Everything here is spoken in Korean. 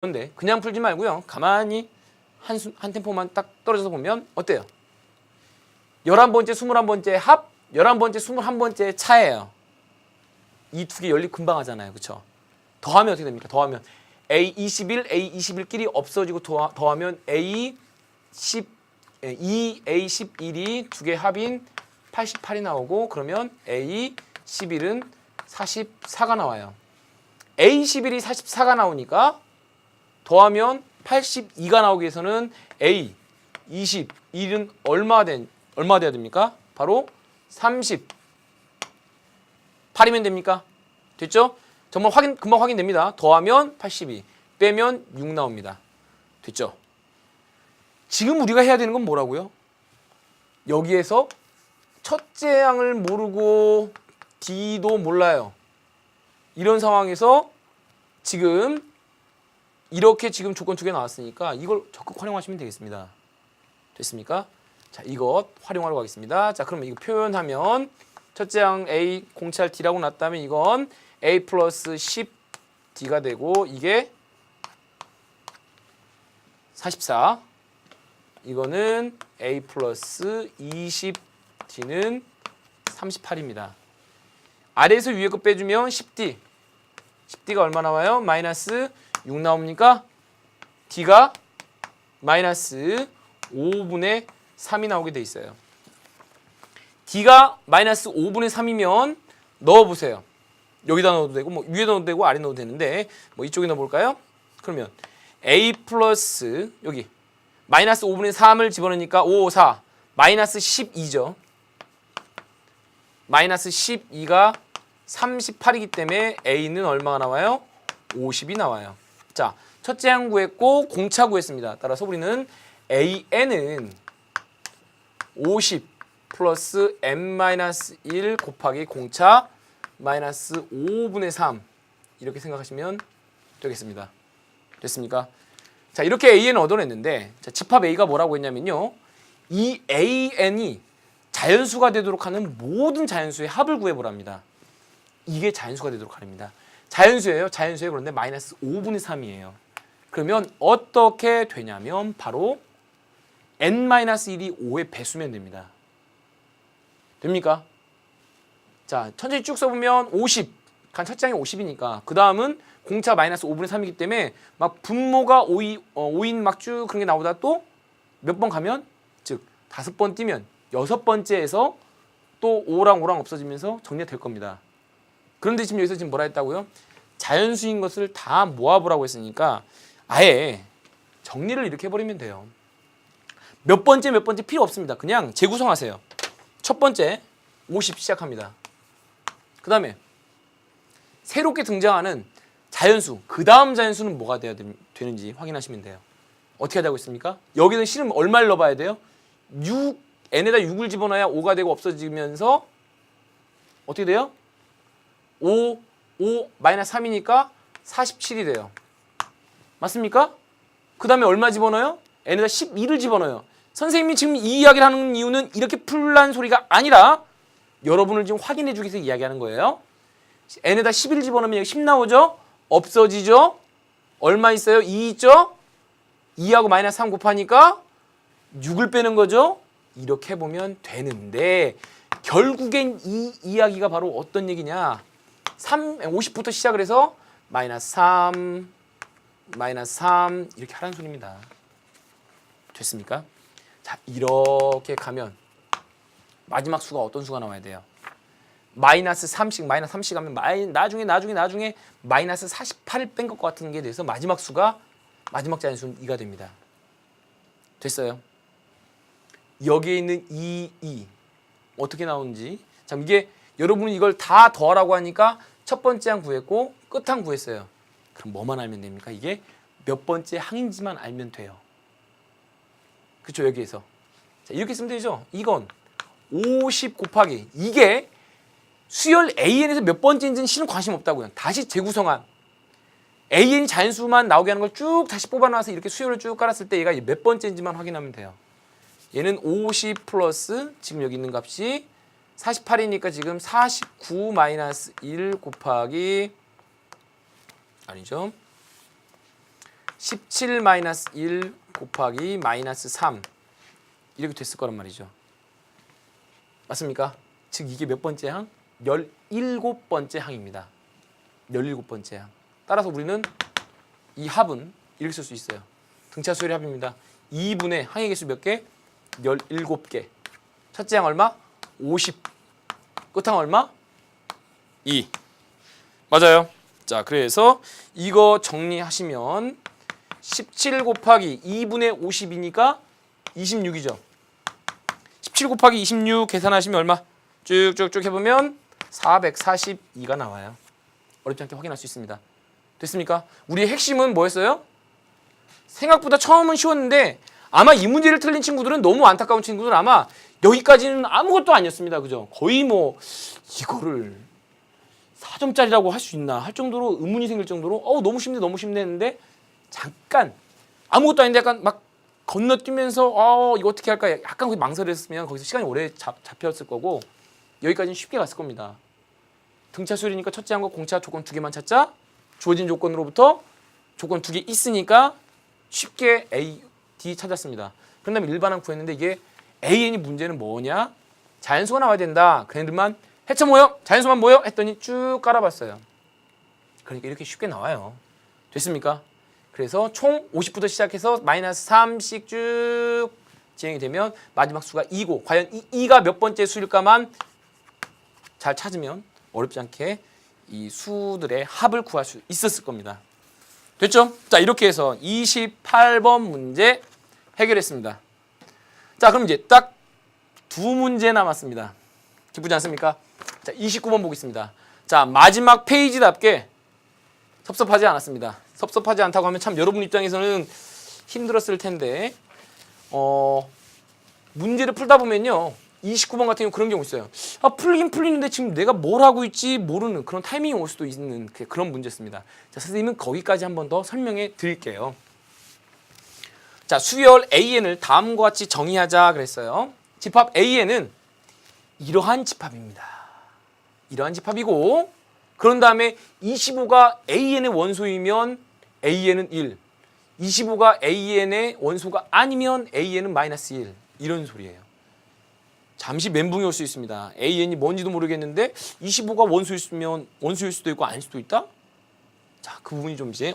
그런데 그냥 풀지 말고요. 가만히 한 템포만 딱 떨어져서 보면 어때요? 11번째, 21번째 합, 11번째, 21번째 차예요. 이 두 개 연립 금방 하잖아요. 그쵸? 더하면 어떻게 됩니까? 더하면 A21, A21끼리 없어지고 더하면 A10, A11이 두 개 합인 88이 나오고 그러면 A11은 44가 나와요. A11이 44가 나오니까 더하면 82가 나오기 위해서는 A21은 얼마 돼야 됩니까? 바로 38이면 됩니까? 됐죠? 정말 금방 확인됩니다. 더하면 82, 빼면 6 나옵니다. 됐죠? 지금 우리가 해야 되는 건 뭐라고요? 여기에서 첫째 항을 모르고 D도 몰라요. 이런 상황에서 지금 이렇게 지금 조건 두 개 나왔으니까 이걸 적극 활용하시면 되겠습니다. 됐습니까? 자, 이것 활용하러 가겠습니다. 자, 그러면 이거 표현하면 첫째 항 A 공찰 D라고 났다면 이건 A 플러스 10D가 되고 이게 44. 이거는 A 플러스 20D는 38입니다. 아래에서 위에 거 빼주면 10D. 10D가 얼마 나와요? 마이너스 6 나옵니까? D가 마이너스 5분의 3이 나오게 돼 있어요. D가 마이너스 5분의 3이면 넣어보세요. 여기다 넣어도 되고 뭐 위에다 넣어도 되고 아래 넣어도 되는데 뭐 이쪽에 넣어볼까요? 그러면 A 플러스 여기 마이너스 5분의 3을 집어넣으니까 5, 4 마이너스 12죠. 마이너스 12가 38이기 때문에 A는 얼마가 나와요? 50이 나와요. 자, 첫째 항 구했고 공차 구했습니다. 따라서 우리는 AN은 50 플러스 n-1 곱하기 공차 마이너스 5분의 3 이렇게 생각하시면 되겠습니다. 됐습니까? 자, 이렇게 AN을 얻어냈는데 자, 집합 A가 뭐라고 했냐면요. 이 AN이 자연수가 되도록 하는 모든 자연수의 합을 구해보랍니다. 이게 자연수가 되도록 하랍니다. 자연수예요. 자연수예요. 그런데 마이너스 5분의 3이에요. 그러면 어떻게 되냐면 바로 n-1이 5의 배수면 됩니다. 됩니까? 자, 천천히 쭉 써보면 50. 첫째 항이 50이니까 그 다음은 공차 마이너스 5분의 3이기 때문에 막 분모가 5인 막 쭉 그런 게 나오다 또 몇 번 가면 즉 5번 뛰면 6번째에서 또 5랑 없어지면서 정리가 될 겁니다. 그런데 지금 여기서 지금 뭐라 했다고요? 자연수인 것을 다 모아보라고 했으니까 아예 정리를 이렇게 해버리면 돼요. 몇 번째 필요 없습니다. 그냥 재구성하세요. 첫 번째 50 시작합니다. 그 다음에 새롭게 등장하는 자연수, 그 다음 자연수는 뭐가 돼야 되는지 확인하시면 돼요. 어떻게 하자고 했습니까? 여기는 실은 얼마를 넣어봐야 돼요? 6, n에다 6을 집어넣어야 5가 되고 없어지면서 어떻게 돼요? 5 마이너스 3이니까 47이 돼요. 맞습니까? 그 다음에 얼마 집어넣어요? n에다 12를 집어넣어요. 선생님이 지금 이 이야기를 하는 이유는 이렇게 풀란 소리가 아니라 여러분을 지금 확인해 주기 위해서 이야기하는 거예요. n에다 11을 집어넣으면 여기 10 나오죠? 없어지죠? 얼마 있어요? 2 있죠? 2하고 마이너스 3 곱하니까 6을 빼는 거죠? 이렇게 보면 되는데 결국엔 이 이야기가 바로 어떤 얘기냐? 50부터 시작을 해서 마이너스 3 이렇게 하라는 소리입니다. 됐습니까? 자, 이렇게 가면 마지막 수가 어떤 수가 나와야 돼요? 마이너스 3씩 하면 나중에 마이너스 48을 뺀 것 같은 게 돼서 마지막 자연수는 2가 됩니다. 됐어요? 여기에 있는 2 어떻게 나오는지. 자, 이게 여러분이 이걸 다 더하라고 하니까 첫 번째 항 구했고 끝 항 구했어요. 그럼 뭐만 알면 됩니까? 이게 몇 번째 항인지만 알면 돼요. 그렇죠? 여기에서. 자, 이렇게 쓰면 되죠? 이건 50 곱하기 이게 수열 AN에서 몇 번째인지는 실은 관심 없다고요. 다시 재구성한 AN이 자연수만 나오게 하는 걸 쭉 다시 뽑아놔서 이렇게 수열을 쭉 깔았을 때 얘가 몇 번째인지만 확인하면 돼요. 얘는 50 플러스 지금 여기 있는 값이 48이니까 지금 49 마이너스 1 곱하기 아니죠. 17 마이너스 1 곱하기 마이너스 3 이렇게 됐을 거란 말이죠. 맞습니까? 즉 이게 몇 번째 항? 17번째 항입니다. 17번째 항. 따라서 우리는 이 합은 이렇게 쓸 수 있어요. 등차 수열의 합입니다. 2분의 항의 개수 몇 개? 17개. 첫째 항 얼마? 50. 끝항 얼마? 2. 맞아요. 자, 그래서 이거 정리하시면 17 곱하기 2분의 50이니까 26이죠. 17 곱하기 26 계산하시면 얼마? 쭉쭉쭉 해보면 442가 나와요. 어렵지 않게 확인할 수 있습니다. 됐습니까? 우리의 핵심은 뭐였어요? 생각보다 처음은 쉬웠는데 아마 이 문제를 틀린 친구들은 너무 안타까운 친구들은 아마 여기까지는 아무것도 아니었습니다. 그죠? 거의 뭐 이거를 4점짜리라고 할 수 있나 할 정도로 의문이 생길 정도로 너무 쉽네 너무 쉽네 했는데 잠깐 아무것도 아닌데 약간 막 건너뛰면서 이거 어떻게 할까 약간 거기 망설였으면 거기서 시간이 오래 잡혔을 거고 여기까지는 쉽게 갔을 겁니다. 등차 수열이니까 첫째 항과 공차 조건 2개만 찾자. 주어진 조건으로부터 조건 2개 있으니까 쉽게 A, D 찾았습니다. 그런 다음에 일반항 구했는데 이게 AN이 문제는 뭐냐? 자연수가 나와야 된다. 걔네들만 해쳐 모여? 자연수만 모여? 했더니 쭉 깔아봤어요. 그러니까 이렇게 쉽게 나와요. 됐습니까? 그래서 총 50부터 시작해서 마이너스 3씩 쭉 진행이 되면 마지막 수가 2고 과연 이 2가 몇 번째 수일까만 잘 찾으면 어렵지 않게 이 수들의 합을 구할 수 있었을 겁니다. 됐죠? 자, 이렇게 해서 28번 문제 해결했습니다. 자, 그럼 이제 딱 2문제 남았습니다. 기쁘지 않습니까? 자, 29번 보겠습니다. 자, 마지막 페이지답게 섭섭하지 않았습니다. 섭섭하지 않다고 하면 참 여러분 입장에서는 힘들었을 텐데 문제를 풀다 보면요. 29번 같은 경우 그런 경우 있어요. 풀긴 풀리는데 지금 내가 뭘 하고 있지 모르는 그런 타이밍이 올 수도 있는 그런 문제였습니다. 자, 선생님은 거기까지 한 번 더 설명해 드릴게요. 자, 수열 AN을 다음과 같이 정의하자 그랬어요. 집합 AN은 이러한 집합입니다. 이러한 집합이고 그런 다음에 25가 AN의 원소이면 AN은 1. 25가 AN의 원소가 아니면 AN은 마이너스 1. 이런 소리예요. 잠시 멘붕이 올 수 있습니다. AN이 뭔지도 모르겠는데 25가 원소일 수도 있고 아닐 수도 있다? 자, 그 부분이 좀 이제